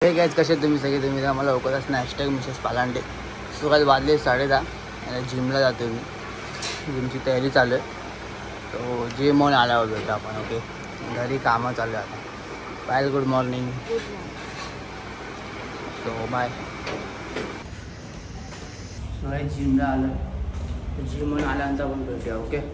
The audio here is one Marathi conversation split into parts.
हे गाईज कसे तुम्ही सगळे तुम्ही आम्हाला लवकरच # मिसेस पालांडे. सो काय वाजले 10:30 आणि जिमला जातो मी. जिमची तयारी चालू आहे. तो जिम म्हणून आल्यावर भेटू आपण. ओके घरी कामं चालू आहे आता. Bye good morning. So bye. So काय जिमला आलं जिम म्हणून आल्यानंतर आपण भेटूया. ओके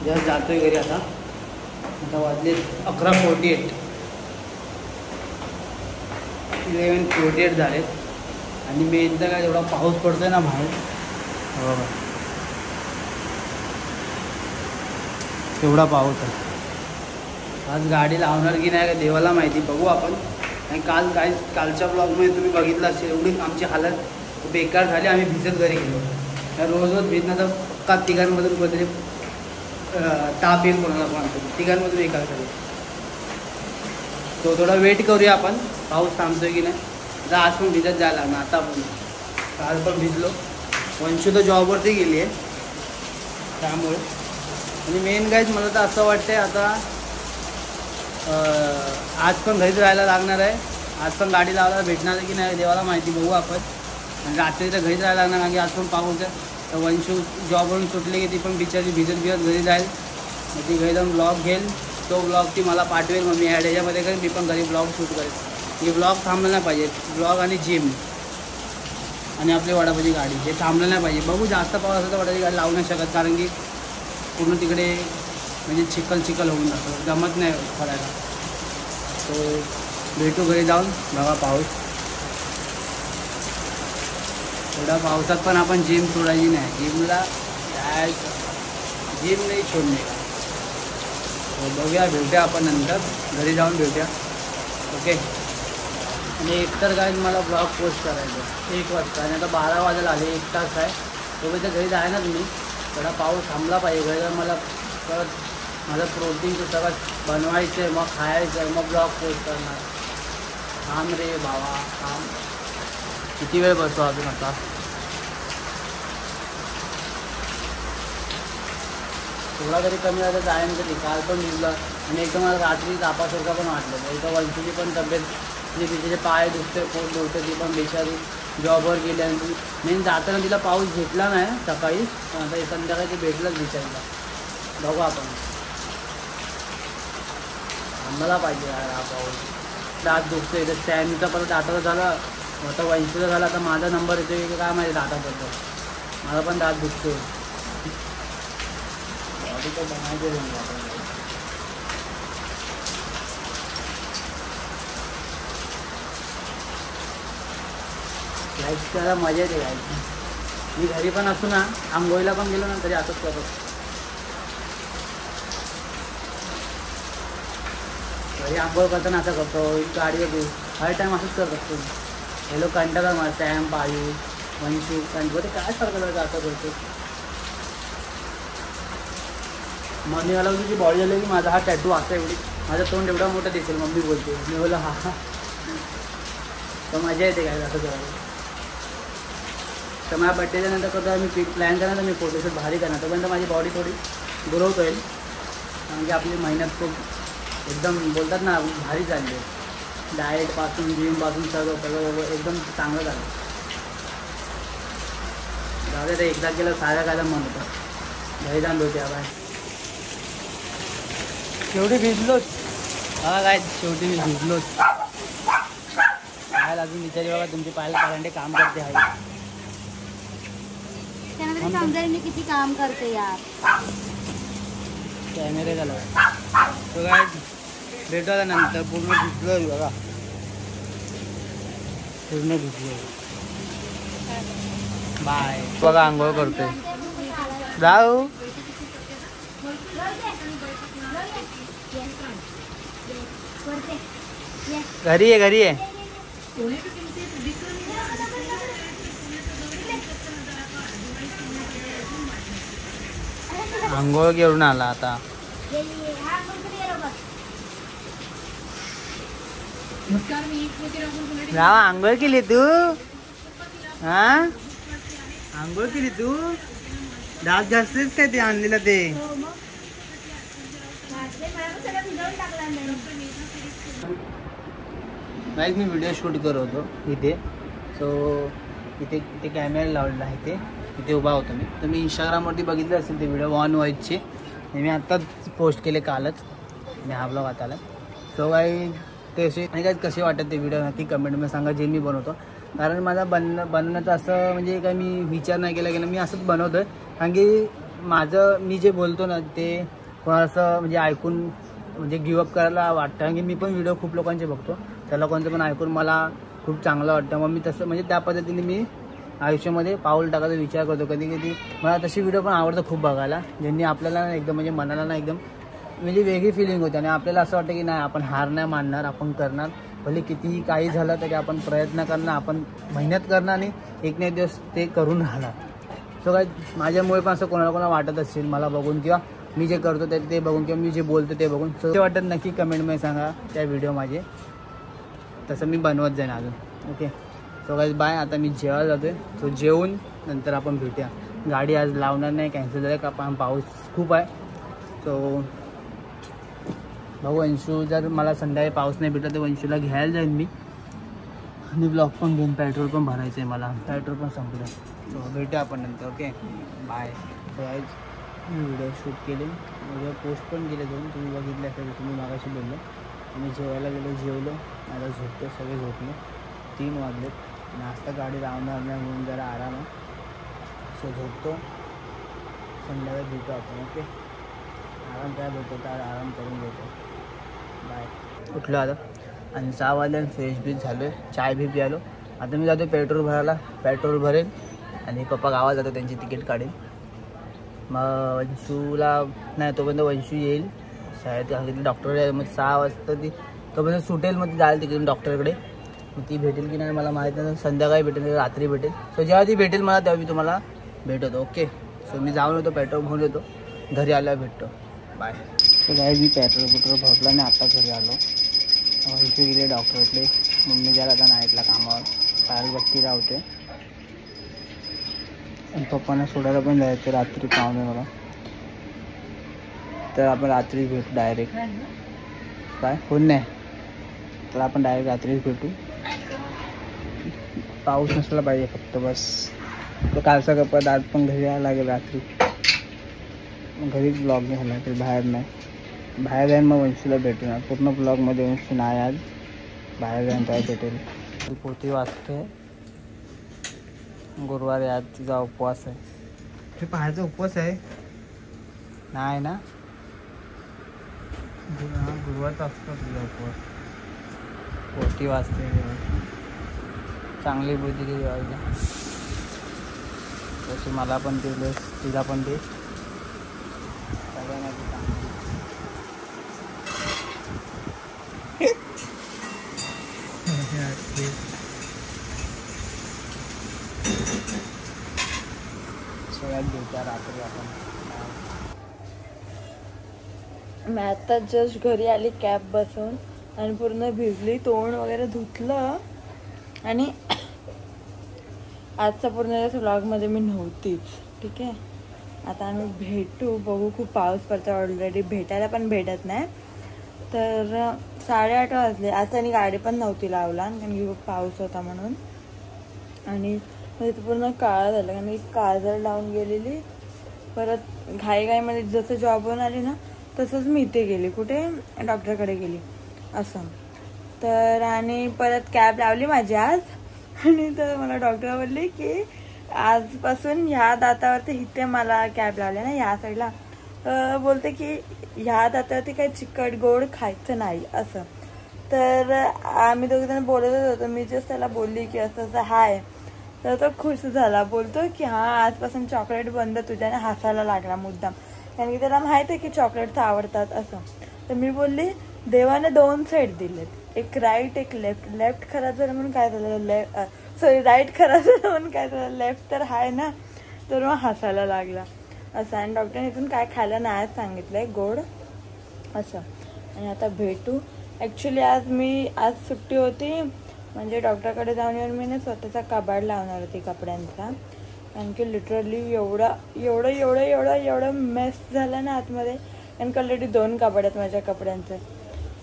जस्ट जातोय घरी. आता वाजले 11:48 11:48 झालेत. आणि मेन तर काय एवढा पाऊस पडतोय ना बाहेर. बघा एवढा पाऊस आहे. आज गाडी लावणार की नाही का देवाला माहिती. बघू आपण. आणि कालच्या ब्लॉगमध्ये तुम्ही बघितलं असेल एवढी आमची हालत बेकार झाली. आम्ही भिजत घरी गेलो. रोज भिजणं तर का तिघांमधून कधी ताप येईल कोणाला पण तिघांमधून एका करेल. तो थोडा वेट करूया आपण. पाऊस थांबतोय की नाही. आता आज पण भिजत जायला लागणार. आता पण काल पण भिजलो. वंशू तर जॉबवरती गेली आहे त्यामुळे. आणि मेन गाईज मला तर असं वाटतंय आता आज पण घरीच राहायला लागणार आहे. आज पण गाडी लावायला भेटणार आहे की नाही देवाला माहिती. बघू आपण. आणि रात्री तर घरीच राहायला लागणार कारण की आज पण पाऊस आहे. तर वंशू जॉबवरून सुटली की ती पण बिचारी भिजत घरी जाईल. मग ती घरी जाऊन ब्लॉग घेईल. तो ब्लॉग ती मला पाठवेल. मग मी ॲड याच्यामध्ये करेन. मी पण घरी ब्लॉग शूट करेन. हे ब्लॉग थांबलं नाही पाहिजे. ब्लॉग आणि जिम आणि आपली वडापावची गाडी हे थांबलं नाही पाहिजे. बघू जास्त पाऊस असेल तर वडाची गाडी लावू नाही शकत कारण की पूर्ण तिकडे म्हणजे चिखल होऊन जातं. जमत नाही करायला. तो भेटू घरी जाऊन. बघा पाऊस थोडा पावसात पण आपण जिम सोडायची नाही. जिमला जिम नाही सोडणे का. बघूया भेटूया आपण नंतर घरी जाऊन भेटूया. ओके. आणि एकतर काय मला ब्लॉग पोस्ट करायचं 1 वाजता आणि आता 12 वाजायला आले. 1 तास आहे. तोपर्यंत घरी जाय ना तुम्ही. थोडा पाऊस थांबला पाहिजे. घरी जाऊन मला परत माझं प्रोटीनचं सगळं बनवायचं आहे. मग खायचं आहे. मग ब्लॉग पोस्ट करणार. थांब रे भावा थांब. किती वेळ बसतो अजून आता. थोडा तरी कमी झालं जायन तरी. काल पण भिजलं आणि एकदम मला रात्री तापासारखा पण वाटलं. एकदा वंशूची पण तब्येत जी तिचे पाय दुखते पोट दुखते ती पण बिचारी जॉबवर गेली. आणि मेन जाताना तिला पाऊस भेटला नाही सकाळी. पण आता संध्याकाळी ते भेटलंच बिचारीला. बघू आपण. आम्हाला पाहिजे यार हा पाऊस. दात दुखते तर सॅमीचा परत दाताचा झाला. आता वंशूचा झाला. आता माझा नंबर येतो की काय माहिती दाताबद्दल. मला पण दात दुखतो. बॉडी तर बनायचे लाईफ त्याला मजा येते गायची. मी घरी पण असू ना आंघोळीला पण गेलो ना तरी असंच करतो. घरी आंघोळ करताना असं करतो. गाडीवर हर टाईम असंच करत असतो. हे लोक कंटाळतात मला. सॅम पायू वंशू कंट ते काय सारखं असं करतो. मम्मी मला तुझी बॉडी झाली की माझा हा टॅटू असा एवढी माझं तोंड एवढा मोठा दिसेल. मम्मी बोलते. मी बोला हा तर मजा येते काय असं करायला. तर माझ्या बड्डेच्या नंतर कसं मी प्लॅन करणार तर मी फोटोशूट भारी करणार. तोपर्यंत माझी बॉडी थोडी ग्रोथ होईल कारण की आपली मेहनत खूप एकदम बोलतात ना भारी चालली आहे. डाएटपासून जिमपासून सगळं एकदम चांगलं झालं. जाऊ दे एकदा केलं साऱ्या खायला मन होतं. घरी जाऊन भेटूया बाय. शेवटी भिजलोच. हा काय शेवटी मी भिजलोच. पाहायला अजून विचारी बघा तुमची पालांडे काम करते आहे. समजायला मी किती काम करते यार. कॅमेरे झाला तो काय भेटू आता नंतर. पूर्ण भिजलो बघा. पूर्ण भिजलो. बाय. बघा आंघोळ करतोय. जाऊ घरी आहे आंघोळ घेऊन आला आता. राव आंघोळ केली तू? हा आंघोळ केली तू? दात घासतेस काय ते आणलेलं ते? गाईज मी व्हिडिओ शूट करत होतो इथे. सो इथे कॅमेरा लावलेला आहे. इथे उभा होतो मी. तुम्ही इंस्टाग्रामवरती बघितले असेल ते व्हिडिओ ऑन व्हायचे. मी आत्ताच पोस्ट केले कालच. मी हा ब्लॉग आता आला. सो गाईज कसे आणि काय कसे वाटत ते व्हिडिओ नक्की कमेंटमध्ये सांगा जे मी बनवतो. कारण माझा बनवण्याचं असं म्हणजे काय मी विचार नाही केला की मी असंच बनवतो आहे. कारण की मी जे बोलतो ना ते कोणाला असं म्हणजे ऐकून म्हणजे गिवअप करायला वाटतं. कारण की मी पण व्हिडिओ खूप लोकांचे बघतो. त्या लोकांचं पण ऐकून मला खूप चांगलं वाटतं. मग मी तसं म्हणजे त्या पद्धतीने मी आयुष्यामध्ये पाऊल टाकायचा विचार करतो. कधी मला तशी व्हिडिओ पण आवडतं खूप बघायला. ज्यांनी आपल्याला एकदम म्हणजे मनाला ना एकदम म्हणजे वेगळी फिलिंग होते. आणि आपल्याला असं वाटतं की नाही आपण हार नाही मानणार, आपण करणार. भले कितीही काही झालं तरी आपण प्रयत्न करणार, आपण मेहनत करणार आणि एक ना एक दिवस ते करून राहणार. सो काय माझ्यामुळे पण असं कोणाला वाटत असेल मला बघून किंवा मी जे करतो ते बघून किंवा मी जे बोलतो ते बघून. सो ते वाटत नक्की कमेंटमध्ये सांगा त्या व्हिडिओ माझे. तसं मी बनवत जाईन अजून. Okay so guys bye. आता मी जेवायला जातो आहे. सो जेवून नंतर आपण भेटूया. गाडी आज लावणार नाही, कॅन्सल झालं का पाऊस खूप आहे. सो भाऊ वंशू जर मला संध्याकाळी पाऊस नाही भेटला तर वंशूला घ्यायला जाईन मी. आणि ब्लॉग पण घेईन. पेट्रोल पण भरायचं आहे मला. पेट्रोल पण संपलं. सो भेटूया आपण नंतर. Okay bye. सो गाईज मी व्हिडिओ शूट केले, व्हिडिओ पोस्ट पण केले दोन. तुम्ही बघितले असेल. तुम्ही मागाशी बोललो. आम्ही जेवायला गेलो, जेवलो. आता झोपतो. सगळे झोपले. 3 वाजलेत. नाश्ता गाडी लावणार नाही म्हणून जरा आराम आहे. सो झोपतो. संध्याकाळी भेटू आपण. ओके आराम काय भेटतो तर आराम करून घेतो. बाय. उठलो आता आणि 6 वाजल्या फ्रेश बीच झालो आहे. चाय बी प्यालो. आता मी जातो पेट्रोल भरायला. पेट्रोल भरेन आणि पप्पा गावात जातो, त्यांची तिकीट काढेल. मग वंशूला नाही तोपर्यंत वंशू येईल शाळेत. सांगितलं डॉक्टर मग 6 वाजता ती तोपर्यंत सुटेल. मग ती जाईल तिकडे डॉक्टरकडे. मग ती भेटेल की नाही मला माहीत नाही. संध्याकाळी भेटेल, रात्री भेटेल. सो जेव्हा ती भेटेल मला तेव्हा मी तुम्हाला भेटवतो. ओके सो मी जाऊन येतो, पेट्रोल भरून येतो. घरी आल्यावर भेटतो. बाय. तर काय मी पेट्रोल भरला आणि आता घरी आलो. वंशू गेले डॉक्टरकडे. मम्मी गेला आता नाईटला कामावर. पायलबत्ती राहते. आणि पप्पांना सोडायला पण जायचं रात्री पाहुणे मला. तर आपण रात्री भेटू डायरेक्ट. काय फोन नाही तर आपण डायरेक्ट रात्रीच भेटू. पाऊस नसला पाहिजे फक्त बस. तो कालचा कपडा आज पण घरी यायला लागेल रात्री. घरीच ब्लॉग नाही होणार तर बाहेर नाही. बाहेर जाईन मग वंशीला भेटणार. पूर्ण ब्लॉगमध्ये वंशी नाही आज. बाहेर जाईन तेव्हा भेटेल. पोती वाजते. गुरुवारी आज तिचा उपवास आहे. हे पाहायचा उपवास आहे नाही ना? गुरुवारचा असतो तुझा उपवास. पोती वाजते. चांगली बुद्धी दिली पाहिजे तशी मला पण दिली, तिला पण दे. सगळ्यांना ती चांगली. सगळ्यात भेटा रात्री आपण. मी आता जस्ट घरी आली कॅब बसून आणि पूर्ण भिजली. तोंड वगैरे धुतलं आणि आजचा पूर्ण व्लॉगमध्ये मी नव्हतीच. ठीक आहे आता आम्ही भेटू. बघू खूप पाऊस पडतो ऑलरेडी. भेटायला पण भेटत नाही. तर 8:30 वाजले. आज त्यांनी गाडी पण नव्हती लावला कारण की पाऊस होता म्हणून. आणि तिथं पूर्ण काळा झालं कारण की काजळ लावून गेलेली. परत घाईघाईमध्ये जसं जॉबवरून आली ना तसंच मी इथे गेली. कुठे डॉक्टरकडे गेली असं. तर आणि परत कॅब लावली माझी आज. आणि तर मला डॉक्टर बोलले की आजपासून ह्या दातावरती इथे मला कॅब लावले ना ह्या साईडला. बोलते की ह्या दातावरती काही चिकट गोड खायचं नाही असं. तर आम्ही दोघेजण बोलतच होतो. मी जस्ट त्याला बोलली की असं असं हाय. तर तो खुश झाला. बोलतो की हां आजपासून चॉकलेट बंद. तुझ्याने हसायला लागला मुद्दाम कारण की त्याला माहिती आहे की चॉकलेट्स आवडतात असं. तर मी बोलली देवाने 2 सेट दिलेत, एक राईट एक लेफ्ट. लेफ्ट खराब झालं म्हणून काय झालं, सॉरी राईट खराब झालं म्हणून काय झालं, लेफ्ट तर आहे ना. तर मग हसायला लागला असं. आणि डॉक्टरने इथून काय खायला नाही सांगितलंय, गोड असं. आणि आता भेटू. ॲक्च्युली आज सुट्टी होती, म्हणजे डॉक्टरकडे जाऊन येऊन मी ना स्वतःचा कबाड लावणार होती कपड्यांचा. कारण की लिटरली एवढं मेस झालं ना आतमध्ये. कारण की ऑलरेडी 2 कबाड आहेत माझ्या कपड्यांचे.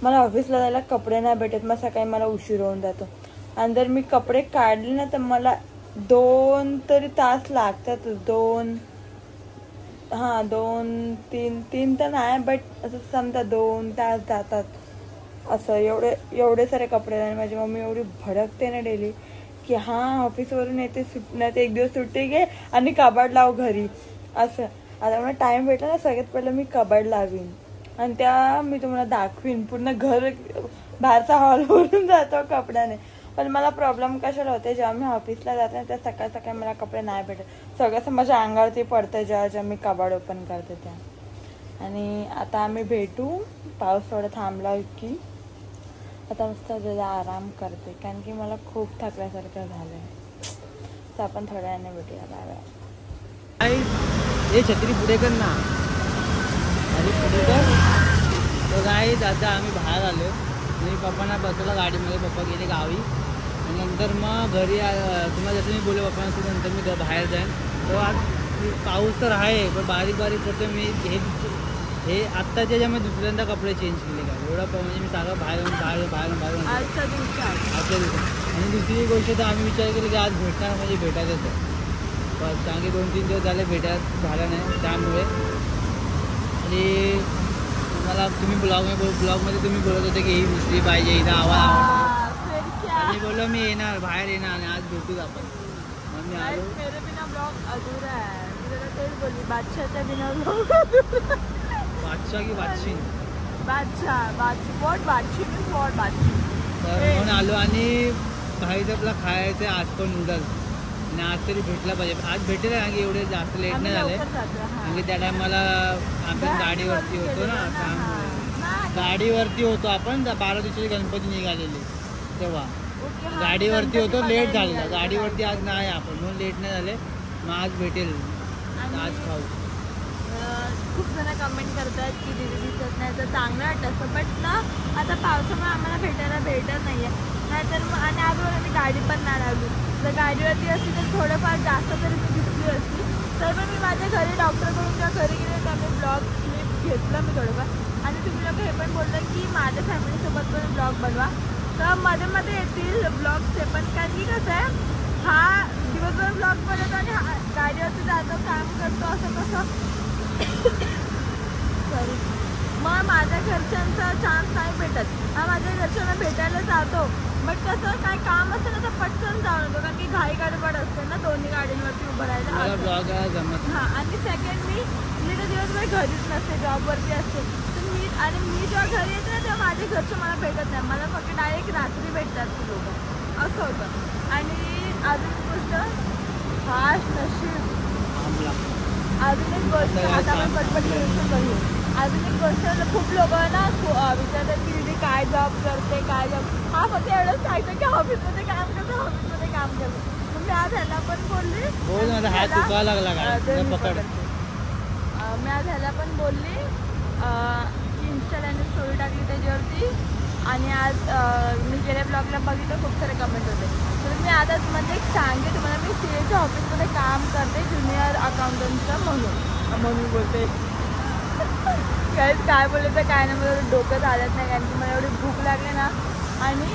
मला ऑफिसला जायला कपडे नाही भेटत, मग सकाळी मला उशीर होऊन जातो. आणि जर मी कपडे काढले ना तर मला 2 तरी तास लागतात. 2-3 तर नाही, बट असं समजा 2 तास जातात. असं एवढे सारे कपडे. आणि माझी मम्मी एवढी भडकते ना डेली की हां ऑफिसवरून येते, नाही तर 1 दिवस सुट्टी घे आणि कबाड लाव घरी असं. आता मला टाईम भेटला ना सगळ्यात पहिलं मी कबाड लावीन आणि मी तुम्हाला दाखवीन. पूर्ण घर बाहेरचा हॉल भरून जातो कपड्याने. पण मला प्रॉब्लेम कशाला होते, जेव्हा मी ऑफिसला जाते त्या सकाळी मला कपडे नाही भेटत. सगळं माझ्या अंगावरती पडतं जेव्हा मी कबाड ओपन करते त्या. आणि आता आम्ही भेटू, पाऊस थोडा थांबला की आता मस्त जरा आराम करते, कारण की मला खूप थकल्यासारखं झालं आहे. तर आपण थोड्या वेळाने भेटूया. बाय. हे छत्री पुढे कर ना, अरे पुढे कर. तर काय आता आम्ही बाहेर आलो आणि पप्पांना बसवलं गाडीमध्ये. पप्पा गेले गावी आणि नंतर मग घरी तुम्हाला जसं मी बोललो पप्पांना, नंतर मी बाहेर जाईन. तो आज पाऊस तर आहे पण बारीक पडतो. मी हे आत्ताच्या याच्यामध्ये दुसऱ्यांदा कपडे चेंज केले का एवढा म्हणजे मी सगळं बाहेर आजच्या दिवसात. आणि दुसरी गोष्ट तर आम्ही विचार केला की आज भेटणार म्हणजे भेटायचंच आहे बस. कारण की 2-3 दिवस झाले भेटायला झालं नाही त्यामुळे. आणि मला तुम्ही ब्लॉगमध्ये तुम्ही बोलत होते की ही दुसरी पाहिजे, हिचा आवाज. मी बोललो मी येणार, बाहेर येणार आणि आज भेटूच आपण. मग मी आलो. मेरे बिना ब्लॉग अधूरा है. तेच बोलली, बादशाहच्या बिना ब्लॉग. बादशाह की बादशीन, तर म्हणून आलो. आणि बाहेरचं आपला खायचं आहे आज पण नूडल्स. आणि आज तरी भेटला पाहिजे. आज भेटेल कारण की एवढे जास्त लेट नाही झाले. कारण की त्या टायमाला आपण गाडीवरती होतो ना, त्यामुळे गाडीवरती होतो आपण 12 दिवसाची गणपती निघालेली तेव्हा गाडीवरती होतो. लेट झालेला गाडीवरती आज नाही आपण, म्हणून लेट नाही झाले. मग आज भेटेल, आज खाऊ. खूप जण कमेंट करतात की दीदी दिसत नाही, तर चांगलं वाटतं असं. बट ना आता पावसामुळे आम्हाला भेटायला भेटत नाही आहे. नाहीतर मग आणि आजवर आम्ही गाडी पण नाही लावली. जर गाडीवरती असती तर थोडंफार जास्त तरी मी दिसली असती. तर पण मी माझ्या घरी डॉक्टरकडून जेव्हा घरी गेले तर आम्ही ब्लॉग क्लिप घेतलं मी थोडंफार. आणि तुम्ही लोक हे पण बोललं की माझ्या फॅमिलीसोबत पण ब्लॉग बनवा. तर मध्ये येतील ब्लॉग्स ते पण. कारण की कसं आहे, हा दिवसभर ब्लॉग बनवतो आणि हा गाडीवरती जातो, काम करतो, असं कसं सॉरी. मग माझ्या घरच्यांचा चान्स नाही भेटत. हा माझ्या घरच्यांना भेटायला जातो, बट कसं काय काम असतं ना तर पटकन जाऊन येतो. कारण की घाई गडबड असते ना दोन्ही गाडींवरती उभं राहायला. हां. आणि सेकंड मी तर दिवसभर घरीच नसते, जॉबवरती असते. तर मी जेव्हा घरी येते ना तेव्हा माझे घरचे मला भेटत नाही. मला फक्त डायरेक्ट रात्री भेटतात ती लोक, असं होतं. आणि अजून गोष्ट फास्ट नशीब. अजून एक गोष्ट आता आपण पटपट करू. अजून एक गोष्ट, खूप लोक ना विचारतात की दीदी काय जॉब करते, काय जॉब. हा फक्त एवढंच सांगतं की ऑफिसमध्ये काम करतो. मग मी आज ह्याला पण बोलली, मी आज ह्याला पण बोलली की इंस्टाला स्टोरी टाकली त्याच्यावरती. आणि आज मी गेल्या ब्लॉगला बघितलं खूप सारे कमेंट होते. तर मी आता म्हणजे सांगते तुम्हाला, मी CAच्या ऑफिसमध्ये काम करते ज्युनियर अकाउंटंटचं म्हणून बोलते. काय बोलले तर काय नाही, मला डोकं चालत नाही. कारण की मला एवढी भूक लागली ना. आणि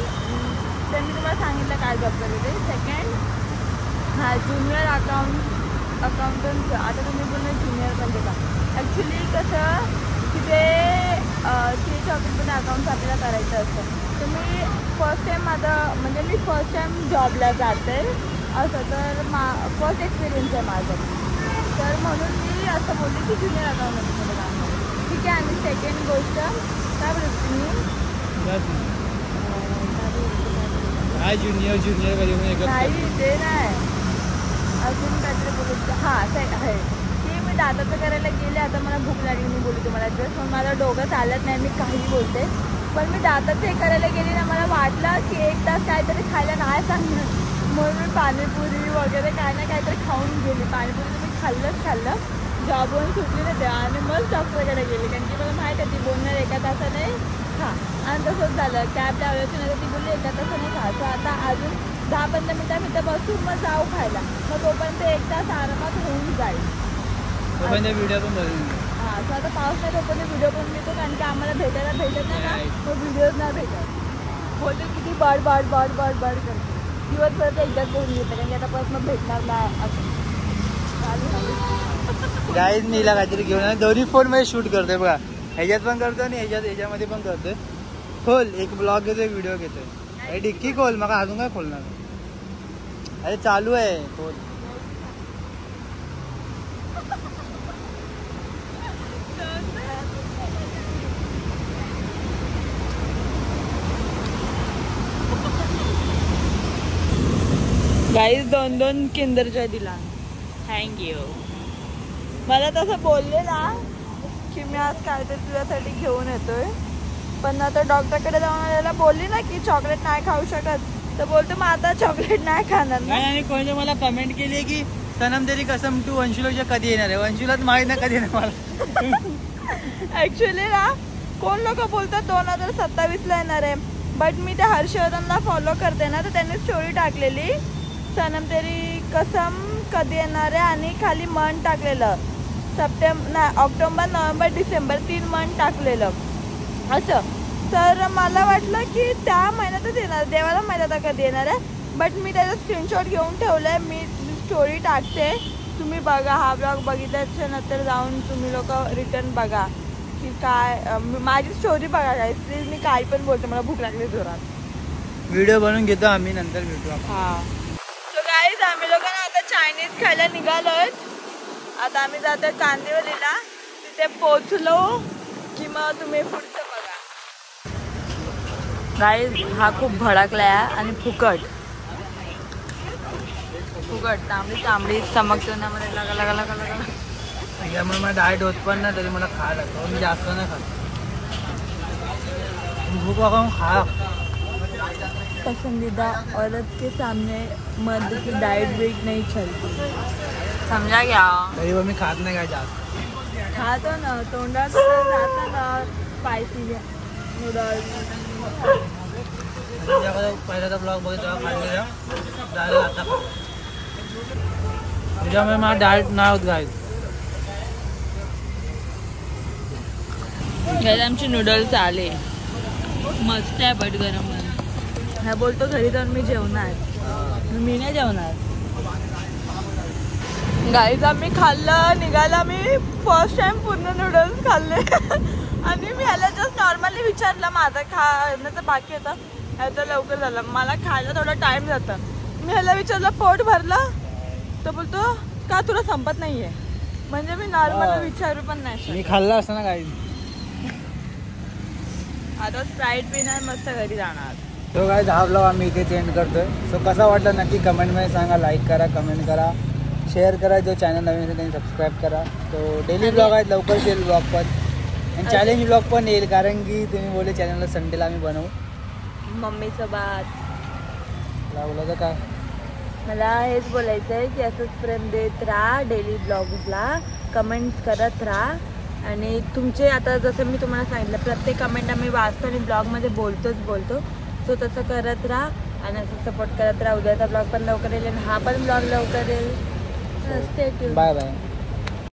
त्यांनी तुम्हाला सांगितलं काय जॉब करते. Second junior accountant. आता तुम्ही बोलणार ज्युनियर म्हणजे का, ॲक्च्युली कसं तिथे CAच्या ऑफिसमध्ये अकाउंट्स आपल्याला करायचं असतं. तर मी फर्स्ट टाईम जॉबला जाते असं. तर फर्स्ट एक्सपिरियन्स आहे माझं. तर म्हणून मी असं बोलले की ज्युनियर अकाउंटंटमध्ये काम करते. ठीक आहे. आणि सेकंड गोष्ट काय बोलते तुम्ही, काय ज्युनियर नाही ते नाही, अजून काहीतरी बोलत. हां सेट आहे की मी दाताचं करायला गेले. आता मला भूक लागली, मी बोलू तुम्हाला जस्ट. मग माझं डोकं चालत नाही, मी काही बोलते. पण मी दातात हे करायला गेली ना, मला वाटलं की 1 तास काहीतरी खायला नाही सांगणार, म्हणून मी पाणीपुरी वगैरे काय ना काहीतरी खाऊन गेली. पाणीपुरी मी खाल्लं जॉबवरून सुटली ना तेव्हा, आणि मग डॉक्टरकडे गेली, कारण की मला माहीत आहे ती बोलणार 1 तासाने खा. आणि तसंच झालं. कॅब लावल्याची नंतर ती बोलली 1 तासाने खा. सो आता अजून 10-15 मिनिटं बसून मग जाऊ खायला, मग तोपर्यंत 1 तास आरामात होऊन जाईल. व्हिडिओ पण बनवून हां, सो आता पाऊस नाही तोपर्यंत व्हिडिओ बनवून घेतो, कारण की आम्हाला भेटायला भेटत नाही ना, मग व्हिडिओज नाही भेटत. बोलते किती बाड करते दिवसभर तर एकदाच बोलून घेते, कारण की आता परत मग भेटणार नाही असं. गाईज मी हिला काहीतरी घेऊन आले. दोन्ही फोन मध्ये शूट करतोय बघा, ह्याच्यात पण करतो आणि ह्याच्यामध्ये पण करतोय. खोल, एक ब्लॉग घेतोय, व्हिडिओ घेतोय. अरे डिक्की खोल, मग अजून काय खोलणार? अरे चालू आहे, खोल. गाईज 2 किंडर जॉय दिला, थँक्यू. मला तसं बोलले ना की मी आज काहीतरी तुझ्यासाठी घेऊन येतोय, पण आता डॉक्टरकडे जाऊन आलेला बोलली ना की चॉकलेट नाही खाऊ शकत, तर बोलतो मग आता चॉकलेट नाही खाणार ना. आणि कोणी मला कमेंट केली आहे की सनम तेरी कसम तू वंशुला कधी येणार आहे. वंशुलाच माहित नाही कधी येणार मला. ऍक्च्युली ना कोण लोक बोलतात 2027ला येणार आहे, बट मी त्या हर्षवर्धनला फॉलो करते ना, तर त्यांनी स्टोरी टाकलेली सनम तेरी कसम कधी येणार आहे, आणि खाली मंथ टाकलेलं ऑक्टोबर, नोव्हेंबर, डिसेंबर 3 मंथ टाकलेलं असं. तर मला वाटलं की त्या महिन्यातच येणार, देवाला माहिती आता कधी येणार आहे, बट मी त्याचा स्क्रीनशॉट घेऊन ठेवलाय. मी स्टोरी टाकते, तुम्ही बघा. हा ब्लॉग बघितल्याच्या नंतर जाऊन तुम्ही लोक रिटर्न बघा की काय माझी स्टोरी बघा. काय प्लीज, मी काही पण बोलते, मला भूक लागली जोरात. व्हिडिओ बनवून घेतो आम्ही, नंतर भेटू आपण. हां, सो गाईज आम्ही लोकांना आता चायनीज खायला निघालोय. आता आम्ही जातोय कांदिवलीला, तिथे पोचलो की मग तुम्ही पुढचं बघा. गाईज हा खूप भडकला आहे आणि फुकट तांबडी चमकतो ना, मला लगा. त्यामुळे मला डाएट होत पण नाही, तरी मला खायला लागतं. मी जास्त नाही खात, भूक लागून खा. पसंदीदा औरत के सामने मर्द की डाइट वेट नहीं चलती, समझा क्या? तरी पण मी खात नाही काय जास्त. खातो ना, तोंडात जातं ना स्पायसी नूडल्स. पहिल्याचा ब्लॉग बघितला खाल्लेला, जायला आता खा. त्याच्यामुळे मला डाएट नाही होत गाईज. आमचे नूडल्स आले, मस्त आहे बट गरम. हा बोलतो घरी जाऊन मी जेवणार, मी नाही जेवणार. गाईज आम्ही खाल्लं, निघाला. मी फर्स्ट टाइम पूर्ण नूडल्स खाल्ले आणि मी ह्याला जस्ट नॉर्मली विचारलं, माझं खाण्याचं बाकी होतं, ह्याचं लवकर झालं, मला खायला थोडा टाइम जातं. मी ह्याला विचारलं पोट भरलं, तर बोलतो का तुला संपत नाहीये. म्हणजे मी नॉर्मली विचारू पण नाही. मी खाल्लं असं ना गाईज. आता स्प्राईट पिणार, मस्त घरी जाणार. तो गाईज हा ब्लॉग आम्ही इथे एंड करतोय. सो कसा वाटला नक्की कमेंटमध्ये सांगा. लाईक करा, कमेंट करा, शेअर करा. जो चॅनल नवीन असेल त्यांनी सबस्क्राईब करा. तो डेली ब्लॉग आहेत, लवकर येईल ब्लॉग पण, आणि चॅलेंज ब्लॉग पण येईल, कारण की तुम्ही बोलले चॅनलला संडेला आम्ही बनवू. मम्मीसोबत बोला तर काय, मला हेच बोलायचं आहे की असंच प्रेम देत राहा, डेली ब्लॉग्सला कमेंट्स करत राहा. आणि तुमचे आता जसं मी तुम्हाला सांगितलं, प्रत्येक कमेंट आम्ही वाचतो आणि ब्लॉगमध्ये बोलतो. सो तसं करत राहा आणि असं सपोर्ट करत राहा. उद्याचा ब्लॉग पण लवकर येईल आणि हा पण ब्लॉग लवकर येईल. Stay tune. Bye bye.